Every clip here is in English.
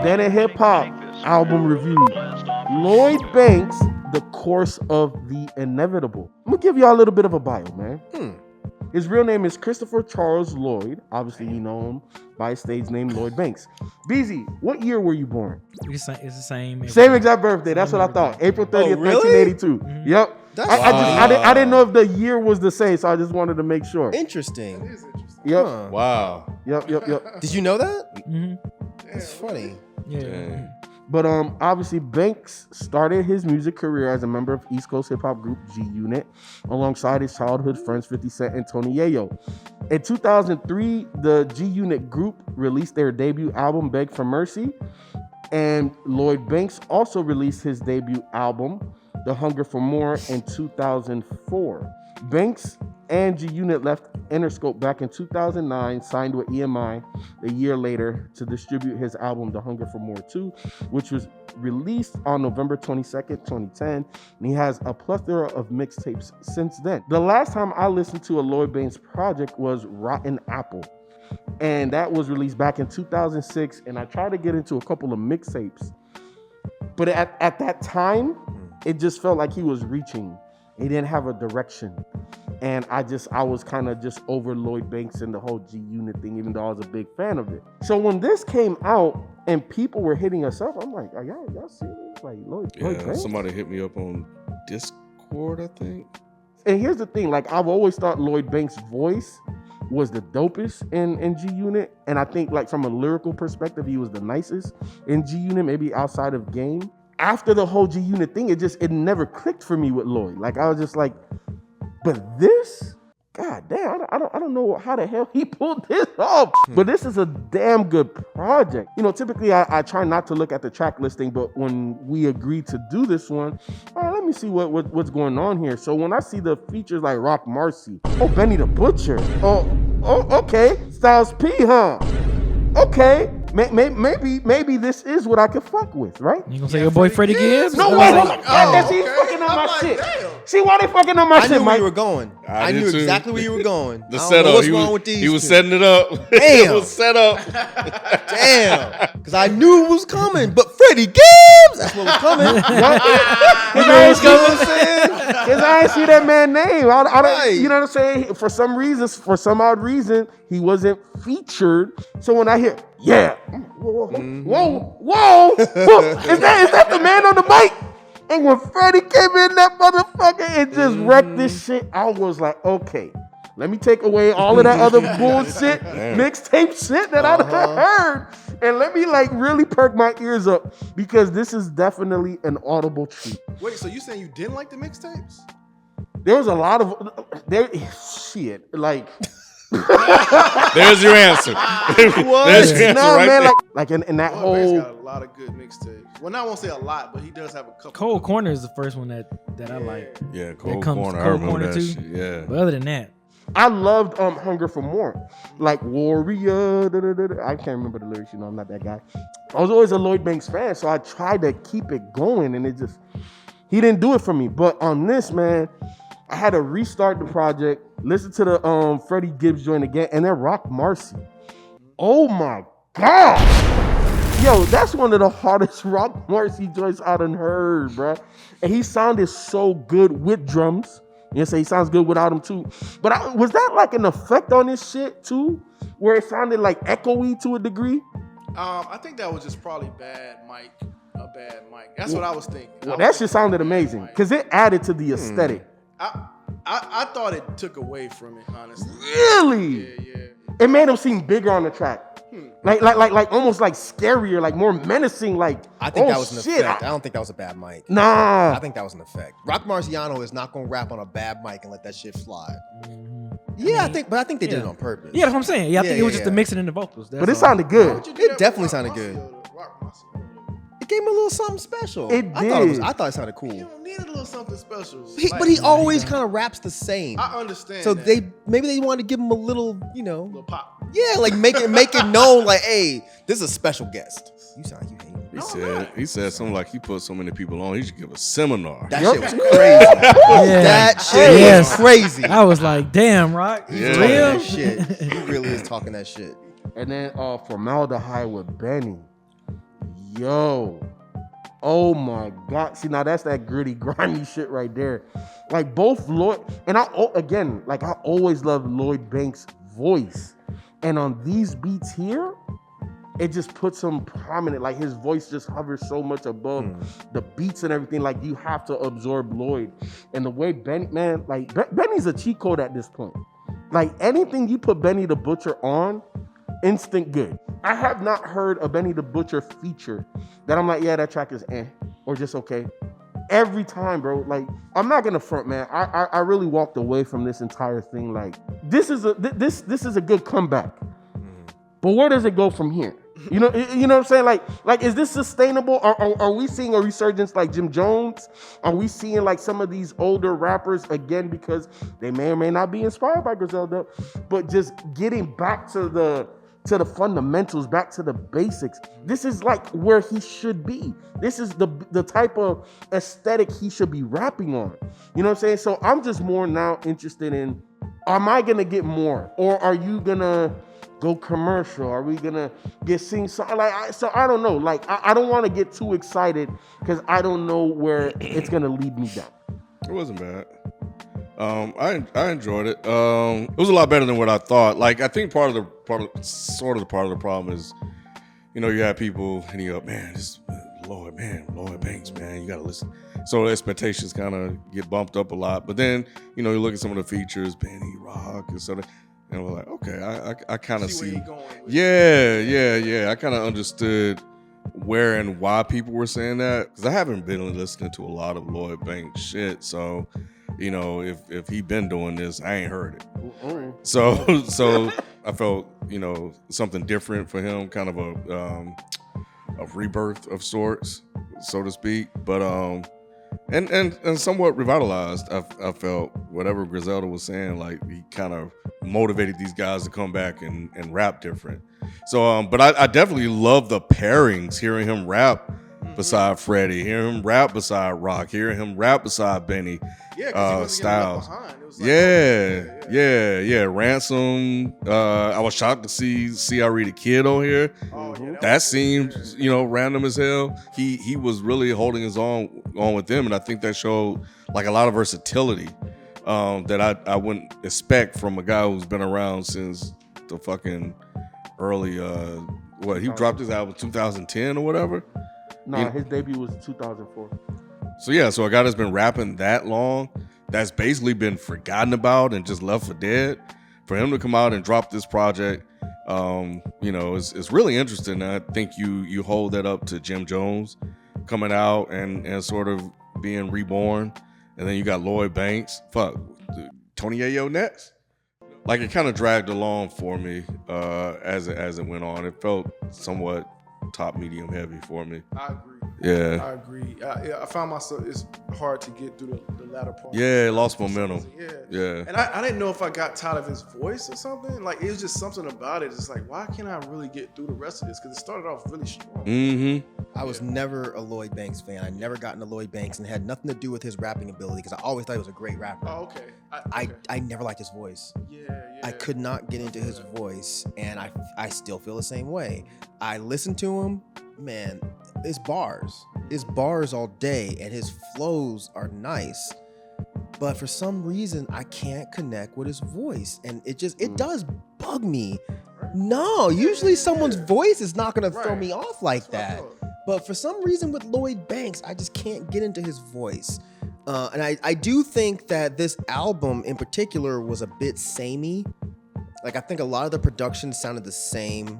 Then a hip hop album review. Lloyd Banks, The Course of the Inevitable. I'm gonna give y'all a little bit of a bio, man. His real name is Christopher Charles Lloyd. Obviously, you know him by his stage name, Lloyd Banks. Beezy, what year were you born? It's the same. Same exact birthday. That's what I thought. April 30th, 1982. Mm-hmm. Yep. I didn't know if the year was the same, so I just wanted to make sure. Interesting. That is interesting. Yep. Huh. Wow. Yep. Did you know that? Mm-hmm. That's funny. Yeah. Dang. But obviously Banks started his music career as a member of East Coast hip hop group G Unit, alongside his childhood friends 50 Cent and Tony Yayo. In 2003, the G Unit group released their debut album Beg for Mercy, and Lloyd Banks also released his debut album The Hunger for More in 2004. Banks and G Unit left Interscope back in 2009, signed with EMI a year later to distribute his album The Hunger for More 2, which was released on November 22nd, 2010, and he has a plethora of mixtapes since then. The last time I listened to a Lloyd Banks project was Rotten Apple, and that was released back in 2006, and I tried to get into a couple of mixtapes, but at that time, it just felt like he was reaching. He didn't have a direction. And I was kind of just over Lloyd Banks and the whole G Unit thing, even though I was a big fan of it. So when this came out and people were hitting us up, I'm like, are y'all serious? Like Lloyd Banks? Somebody hit me up on Discord, I think. And here's the thing, like I've always thought Lloyd Banks' voice was the dopest in G Unit. And I think like from a lyrical perspective, he was the nicest in G Unit, maybe outside of Game. After the whole G Unit thing, it never clicked for me with Lloyd. Like I was just like, but this, god damn, I don't know how the hell he pulled this off. But this is a damn good project. You know, typically I try not to look at the track listing, but when we agreed to do this one, all right, let me see what's going on here. So when I see the features like Rock Marcy, Benny the Butcher, okay, Styles P, huh? Okay, maybe this is what I can fuck with, right? You gonna say your boy Freddie Gibbs? No, wait, hold on. He's fucking on my shit. Damn. See why they fucking on my shit, I knew where Myke? you were going. I knew did too. exactly where you were going. The I don't setup. know what's wrong with these He was two. setting it up. Damn. It was set up. Damn. Because I knew it was coming, but Freddie Gibbs, that's what was coming. Because I ain't see that man's name. I don't, you know what I'm saying? For some odd reason, he wasn't featured. So when I hear, yeah, whoa, is that the man on the mic? And when Freddie came in, that motherfucker, it just wrecked this shit. I was like, okay, let me take away all of that other bullshit, mixtape shit that I heard, and let me like really perk my ears up, because this is definitely an audible treat. Wait, so you saying you didn't like the mixtapes? There was a lot of shit, like. There's your answer. There's your answer right man, there. like in that Lloyd Banks whole. got a lot of good mixtapes. Well, I won't say a lot, but he does have a couple. Cold Corner is the first one that I like. Yeah, Cold comes Corner. I Cold remember Corner that too. shit. Yeah. But other than that, I loved Hunger for More, like Warrior. I can't remember the lyrics. You know, I'm not that guy. I was always a Lloyd Banks fan, so I tried to keep it going, and he didn't do it for me. But on this, man, I had to restart the project, listen to the Freddie Gibbs joint again, and then Rock Marcy. Oh my God! Yo, that's one of the hardest Rock Marcy joints I done heard, bro. And he sounded so good with drums. You say he sounds good without them too. But was that like an effect on this shit too? Where it sounded like echoey to a degree? I think that was just probably a bad mic. That's what I was thinking. Well, that shit sounded amazing because it added to the aesthetic. I thought it took away from it, honestly. Really? Yeah. It made him seem bigger on the track. Like almost like scarier, like more menacing. Like I think that was an effect. I don't think that was a bad mic. Nah. I think that was an effect. Rock Marciano is not gonna rap on a bad mic and let that shit slide. Yeah, I think they did it on purpose. yeah, that's what I'm saying. Yeah, I think it was just the mixing in the vocals. But it sounded good. It definitely sounded good. It gave him a little something special. It I did. thought it sounded cool. You needed a little something special. But he always kind of raps the same. I understand. So that. maybe they wanted to give him a little, little pop. yeah, like make it known, like, hey, this is a special guest. You sound like you hate him. He said something like he put so many people on, he should give a seminar. That shit was crazy. That shit was crazy. I was like, damn, Rock, you Yeah. Talking real? that shit. He really is talking that shit. And then Formaldehyde with Benny. Yo. Oh my God. See, now that's that gritty, grimy shit right there. Like both Lloyd, and I always loved Lloyd Banks' voice. And on these beats here, it just puts him prominent. Like his voice just hovers so much above the beats and everything. Like you have to absorb Lloyd. And the way Benny, man, like Benny's a cheat code at this point. Like anything you put Benny the Butcher on, instant good. I have not heard a Benny the Butcher feature that I'm like, yeah, that track is or just okay. Every time, bro. Like, I'm not gonna front, man. I really walked away from this entire thing. Like, this is a good comeback. But where does it go from here? You know what I'm saying? Like, is this sustainable? Are we seeing a resurgence like Jim Jones? Are we seeing like some of these older rappers again because they may or may not be inspired by Griselda, but just getting back to the fundamentals, back to the basics? This is like where he should be. This is the type of aesthetic he should be rapping on. You know what I'm saying? So I'm just more now interested in, am I gonna get more? Or are you gonna go commercial? Are we gonna get sing song? So I don't know. Like I don't want to get too excited because I don't know where it's gonna lead me down. It wasn't bad. I enjoyed it. It was a lot better than what I thought. Like I think part of the problem is, you know, you have people hitting you up, man, this Lloyd Banks, man, you gotta listen. So expectations kind of get bumped up a lot. But then, you know, you look at some of the features, Benny, Rock, and sort of, and we're like, okay, I kind of see. Yeah. I kind of understood where and why people were saying that, because I haven't been listening to a lot of Lloyd Banks shit. So, you know, if he been doing this, I ain't heard it. So I felt, you know, something different for him, kind of a rebirth of sorts, so to speak. But and somewhat revitalized. I felt whatever Griselda was saying, like he kind of motivated these guys to come back and rap different. So but I definitely love the pairings, hearing him rap beside Freddie, hearing him rap beside Rock, hearing him rap beside Benny. Yeah, Styles. It was like, Yeah. Ransom. I was shocked to see CRE the Kid on here. Oh, yeah, that seemed, you know, random as hell. He was really holding his own with them, and I think that showed like a lot of versatility that I wouldn't expect from a guy who's been around since the fucking early he dropped his album 2010 or whatever. No, his debut was 2004. So yeah, so a guy that's been rapping that long, that's basically been forgotten about and just left for dead, for him to come out and drop this project, you know, it's really interesting. I think you hold that up to Jim Jones coming out and sort of being reborn, and then you got Lloyd Banks, Tony Yayo next. Like it kind of dragged along for me as it went on. It felt somewhat top medium heavy for me. I agree. Yeah, I agree. I found myself, it's hard to get through the latter part. Yeah, it lost momentum. Yeah. And I didn't know if I got tired of his voice or something. Like it was just something about it. It's like, why can't I really get through the rest of this? Because it started off really strong. Mm-hmm. I was never a Lloyd Banks fan. I never got into Lloyd Banks, and it had nothing to do with his rapping ability, because I always thought he was a great rapper. Oh, okay. I never liked his voice. Yeah. I could not get into his voice, and I still feel the same way. I listen to him, man, it's bars all day, and his flows are nice, but for some reason I can't connect with his voice, and it does bug me. No, usually someone's voice is not gonna throw me off like that, but for some reason with Lloyd Banks, I just can't get into his voice. And I do think that this album in particular was a bit samey. Like I think a lot of the production sounded the same.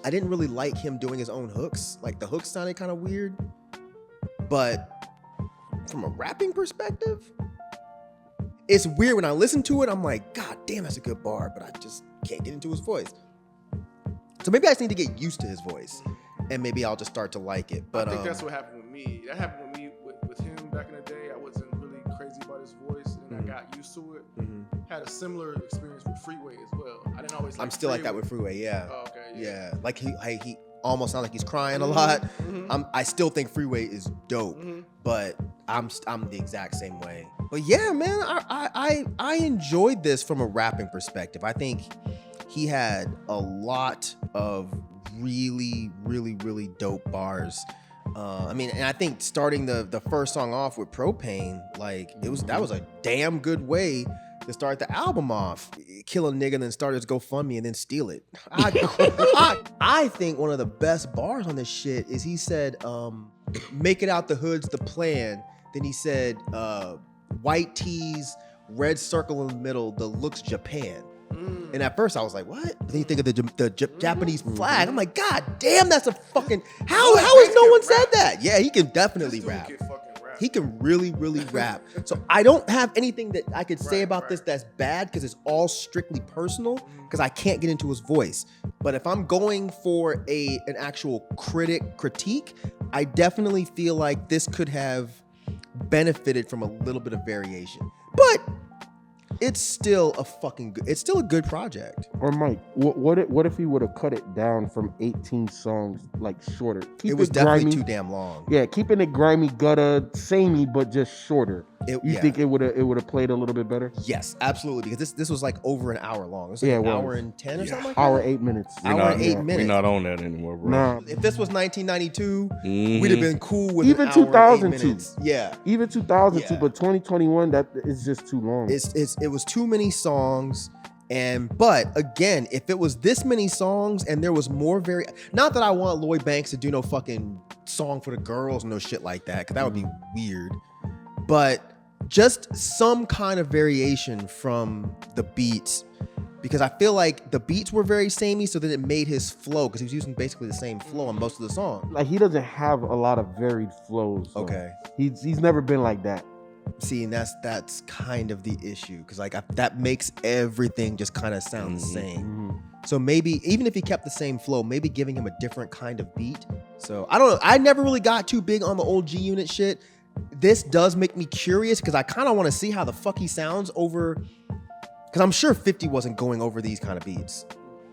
I didn't really like him doing his own hooks. Like the hooks sounded kind of weird. But from a rapping perspective, it's weird. When I listen to it, I'm like, God damn, that's a good bar, but I just can't get into his voice. So maybe I just need to get used to his voice, and maybe I'll just start to like it. But I think that's what happened with me. That happened with me with him back in the day. I wasn't really crazy about his voice, and I got used to it. Had a similar experience with Freeway as well. I didn't always like I'm still Freeway. like that with Freeway, yeah. Oh, okay, yeah. Like he almost sounds like he's crying a lot. I still think Freeway is dope, but I'm the exact same way. But yeah, man, I enjoyed this from a rapping perspective. I think he had a lot of really, really, really dope bars. I mean, and I think starting the first song off with Propane, like that was a damn good way to start the album off. Kill a nigga and then start his GoFundMe and then steal it. I think one of the best bars on this shit is he said, make it out the hood's the plan. Then he said, white tees, red circle in the middle, the looks Japan. And at first I was like, what? But then you think of the Japanese flag. I'm like, God damn, that's a fucking... How has no one said that? Yeah, he can definitely rap. He can really, really rap. So I don't have anything that I could say about this that's bad because it's all strictly personal because I can't get into his voice. But if I'm going for an actual critique, I definitely feel like this could have benefited from a little bit of variation. But it's still a good project. Or Myke, what if he would have cut it down from 18 songs, like shorter? It was definitely grimy, too damn long. Yeah, keeping it grimy, gutter, samey, but just shorter. You think it would have played a little bit better? Yes, absolutely. Because this was like over an hour long. It was like an hour and 10 or something like that. Hour 8 minutes. Hour and 8 minutes. We're not on that anymore, bro. Nah. If this was 1992, we'd have been cool with even an hour and 8 2002. minutes. Yeah. Even 2002, Yeah. but 2021, that is just too long. It was too many songs. But again, if it was this many songs and there was more not that I want Lloyd Banks to do no fucking song for the girls, no shit like that, because that would be weird. But just some kind of variation from the beats, because I feel like the beats were very samey, so that it made his flow, because he was using basically the same flow on most of the songs. Like, he doesn't have a lot of varied flows. So Okay. He's never been like that. See, and that's kind of the issue, because like that makes everything just kind of sound the same. So maybe even if he kept the same flow, maybe giving him a different kind of beat. So I don't know. I never really got too big on the old G Unit shit. This does make me curious because I kind of want to see how the fuck he sounds over. Because I'm sure 50 wasn't going over these kind of beats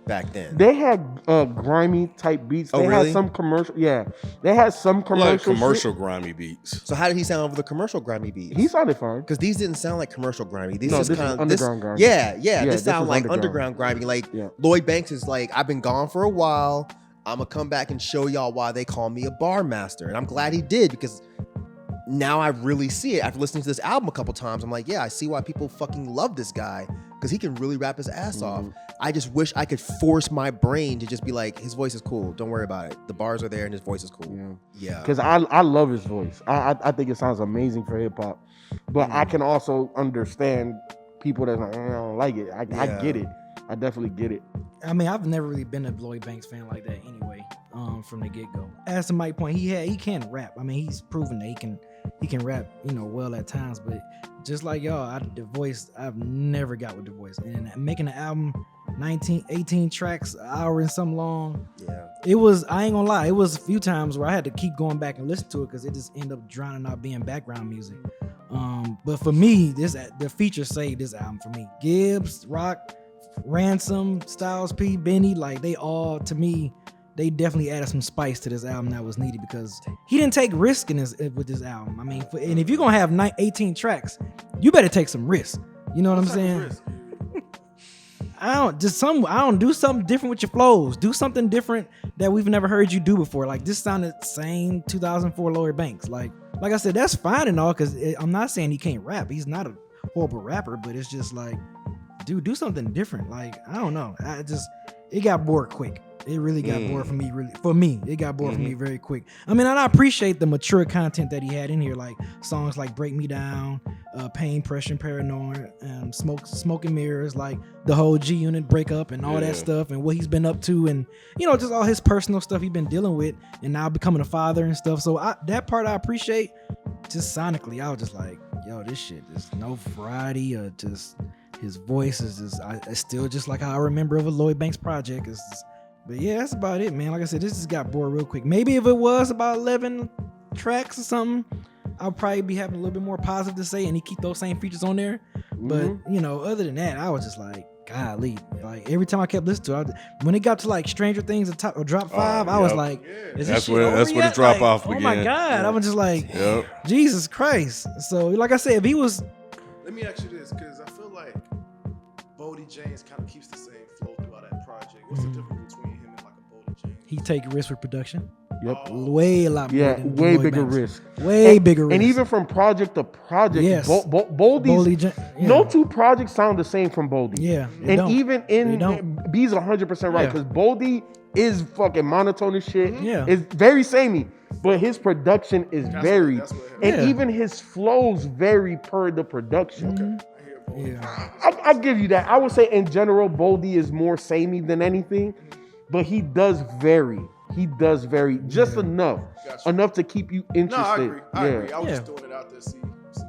back then. They had grimy type beats. Oh, They really? had some commercial. Yeah, they had some commercial. Like commercial shit. grimy beats. So how did he sound over the commercial grimy beats? He sounded fine. Because these didn't sound like commercial grimy. These No, just this kind is of underground grimy. Yeah, this this sound was like underground grimy. Like Lloyd Banks is like, I've been gone for a while. I'm gonna come back and show y'all why they call me a bar master. And I'm glad he did, because now I really see it. After listening to this album a couple times, I'm like, yeah, I see why people fucking love this guy, because he can really rap his ass off. I just wish I could force my brain to just be like, his voice is cool. Don't worry about it. The bars are there and his voice is cool. Yeah. Because I love his voice. I think it sounds amazing for hip hop. But I can also understand people that's like, I don't like it. I get it. I definitely get it. I mean, I've never really been a Lloyd Banks fan like that anyway, from the get-go. As to Myke's point, he can rap. I mean, he's proven that he can rap, well at times, but just like y'all, the voice, I've never got with the voice. And making the album 18 tracks, an hour and some long. Yeah. It was, I ain't gonna lie, it was a few times where I had to keep going back and listen to it because it just ended up drowning out being background music. But for me, the features saved this album for me. Gibbs, Rock, Ransom, Styles P, Benny, like they all, to me, they definitely added some spice to this album that was needed, because he didn't take risk with this album. I mean, and if you're gonna have 18 tracks, you better take some risks. You know what I'm saying? I don't do something different with your flows. Do something different that we've never heard you do before. Like, this sounded same 2004 Lloyd Banks. Like I said, that's fine and all, because I'm not saying he can't rap. He's not a horrible rapper, but it's just like, dude, do something different. Like, I don't know. It got bored quick. It really got bored for me. It got bored for me very quick. I mean, and I appreciate the mature content that he had in here, like songs like "Break Me Down," "Pain, Pressure, and Paranoid," "Smoke and Mirrors," like the whole G Unit breakup and all that stuff, and what he's been up to, and just all his personal stuff he's been dealing with, and now becoming a father and stuff. So that part I appreciate. Just sonically, I was just like, yo, this shit is no variety, or just his voice is just, it's still just like how I remember of a Lloyd Banks project. But yeah, that's about it, man. Like I said, this just got bored real quick. Maybe if it was about 11 tracks or something, I'll probably be having a little bit more positive to say, and he keep those same features on there. But other than that, I was just like, golly, like every time I kept listening to it, when it got to like Stranger Things or Drop 5, I was like, that's where the drop off began. Oh my God, I was just like, Jesus Christ. So like I said, if he was, let me ask you this, because I feel like Bodie James kind of keeps the same flow throughout that project. What's the difference between him and like a Bodie James? He take risks with production. Yep. Way a lot more. Yeah, than way Lloyd bigger Banks. risk. Way bigger risk. And even from project to project, Yes. Boldy's, Yeah. no two projects sound the same from Boldy. Yeah, they and don't. even They in don't. B's 100% right Yeah. because Boldy is fucking monotone as shit. Yeah. It's very samey, but his production is varied, that's what it and Yeah. even his flows vary per the production. I hear both. Yeah. I give you that. I would say in general, Boldy is more samey than anything, but he does vary. He does vary just enough, Gotcha. enough to keep you No, interested. I agree. I yeah. agree. I was Yeah. just throwing it out there, see what y'all.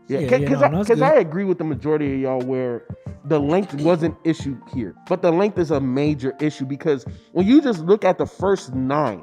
Yeah, Yeah, because no, that's good. I agree with the majority of y'all where the length wasn't issue here, but the length is a major issue because when you just look at the first 9,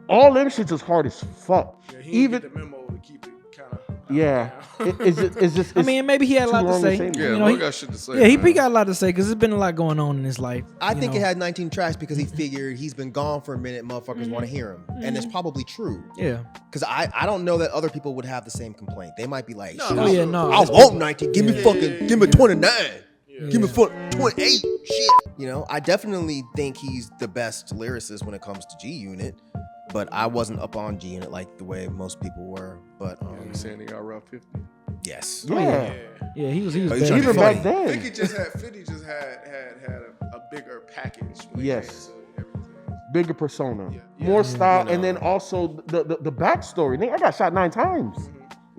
all them shits is hard as fuck. Yeah, he Even didn't get the memo to keep it kind of. yeah, it's just. I mean, maybe he had a lot too to long to say. say. Yeah, You know, Lloyd he- got shit to say. Yeah, he man. got a lot to say because there's been a lot going on in his life. I you think know. it had 19 tracks because he figured he's been gone for a minute. Motherfuckers want to hear him, and it's probably true. Yeah. Because I don't know that other people would have the same complaint. They might be like, No, shit, Oh yeah, no. I want 19. Give me Yeah. fucking, give me 29. Yeah. Give me 28. Shit. You know, I definitely think he's the best lyricist when it comes to G Unit, but I wasn't up on G Unit like the way most people were. But You saying he got around 50? yes. Yeah, Yeah. Yeah, he was Oh, he's bad. trying to even be back funny. then. 50 just had a bigger package. When Yes. It came to everything. bigger persona, Yeah. more Yeah. style, You and then know. also the backstory. Nigga, I got shot 9 times.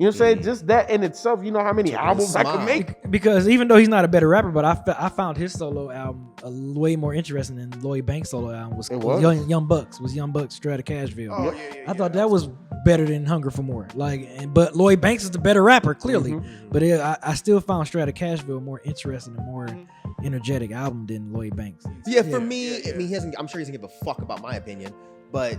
You know what I'm saying? Just that in itself, you know how many Took a albums I could smile. make? Because even though he's not a better rapper, but I found his solo album way more interesting than Lloyd Banks' solo album was. It was? Young Bucks was Young Bucks Straight Outta Cashville. Oh, yeah. I thought that was better than Hunger for More. But Lloyd Banks is the better rapper, clearly. Mm-hmm. But I still found Straight Outta Cashville more interesting and more energetic album than Lloyd Banks. Yeah, for me, yeah. I mean, I'm sure he doesn't give a fuck about my opinion, but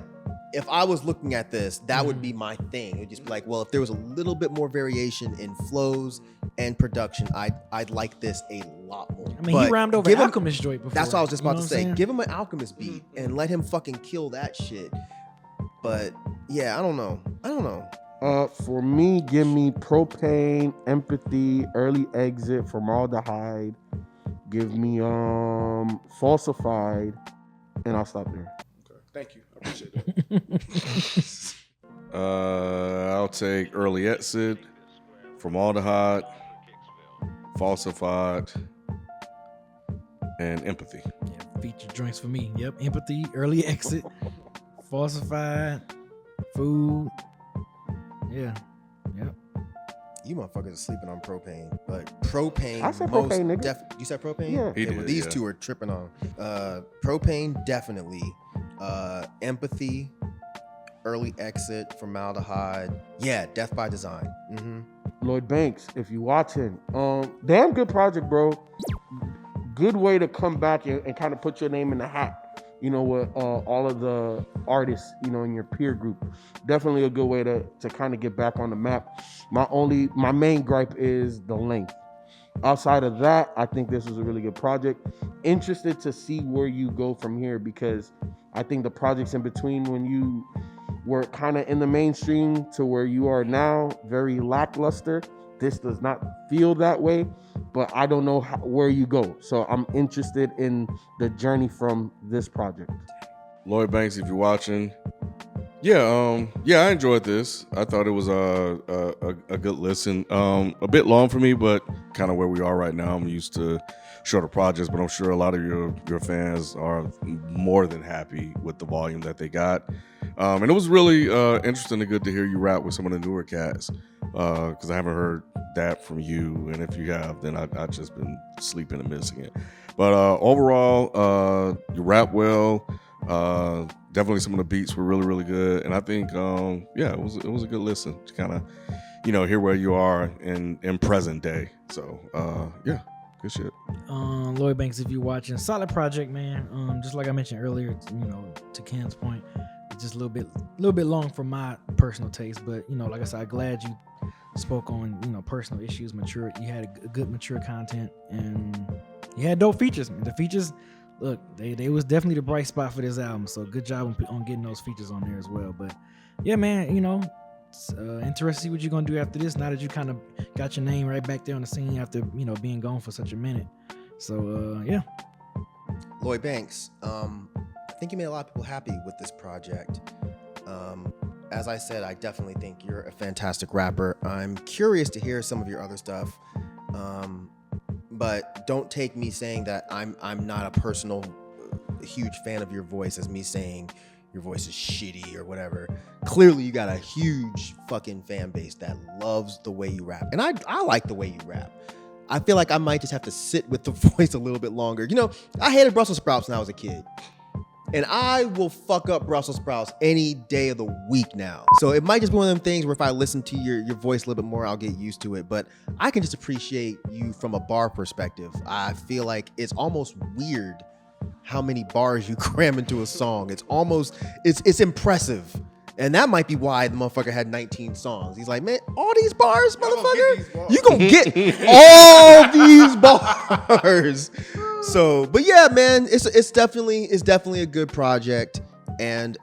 if I was looking at this, that would be my thing. It would just be like, well, if there was a little bit more variation in flows and production, I'd like this a lot more. I mean, But he rhymed over give him- Alchemist Joint before. That's what I was just You about know to what say. I'm saying? Give him an Alchemist beat and let him fucking kill that shit. But yeah, I don't know. For me, give me Propane, Empathy, Early Exit, Formaldehyde. Give me Falsified, and I'll stop there. Okay. Thank you. I appreciate that. I'll take Early Exit, Formaldehyde, Falsified, and Empathy. Yeah, feature joints for me. Yep, Empathy, Early Exit, Falsified, Food. Yeah, yep. You motherfuckers are sleeping on Propane, but Propane. I said Propane, nigga. You said Propane? Yeah. He Okay, well, did, these yeah. two are tripping on. Propane definitely. Empathy, Early Exit, Formaldehyde. Yeah, Death by Design. Lloyd Banks, if you watching, damn good project, bro. Good way to come back and kind of put your name in the hat. You know, with all of the artists, you know, in your peer group. Definitely a good way to kind of get back on the map. My main gripe is the length. Outside of that, I think this is a really good project. Interested to see where you go from here because I think the projects in between when you were kind of in the mainstream to where you are now, very lackluster. This does not feel that way, but I don't know where you go. So I'm interested in the journey from this project. Lloyd Banks, if you're watching, I enjoyed this. I thought it was a good listen. A bit long for me, but kind of where we are right now. I'm used to shorter projects, but I'm sure a lot of your fans are more than happy with the volume that they got. And it was really interesting and good to hear you rap with some of the newer cats because I haven't heard that from you. And if you have, then I've just been sleeping and missing it. But overall, you rap well. Definitely some of the beats were really, really good. And I think, it was a good listen to kind of, hear where you are in present day. So, good shit. Lloyd Banks, if you're watching, solid project, man. Just like I mentioned earlier, to Ken's point, it's just a little bit long for my personal taste. But like I said, I'm glad you spoke on personal issues, mature. You had a good mature content, and you had dope features. The features, look, they was definitely the bright spot for this album. So good job on getting those features on there as well. But yeah, man, it's, interested to see what you're gonna do after this. Now that you kind of got your name right back there on the scene after being gone for such a minute. So yeah. Lloyd Banks, think you made a lot of people happy with this project. As I said, I definitely think you're a fantastic rapper. I'm curious to hear some of your other stuff, but don't take me saying that I'm not a personal huge fan of your voice as me saying your voice is shitty or whatever. Clearly, you got a huge fucking fan base that loves the way you rap, and I like the way you rap. I feel like I might just have to sit with the voice a little bit longer. You know, I hated Brussels sprouts when I was a kid. And I will fuck up Brussels sprouts any day of the week now. So it might just be one of them things where if I listen to your voice a little bit more, I'll get used to it. But I can just appreciate you from a bar perspective. I feel like it's almost weird how many bars you cram into a song. It's impressive. And that might be why the motherfucker had 19 songs. He's like, man, all these bars, motherfucker? You gonna get all these bars. So, but yeah, man, it's definitely a good project. And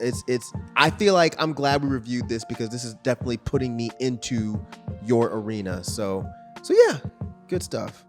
I feel like I'm glad we reviewed this because this is definitely putting me into your arena. So yeah, good stuff.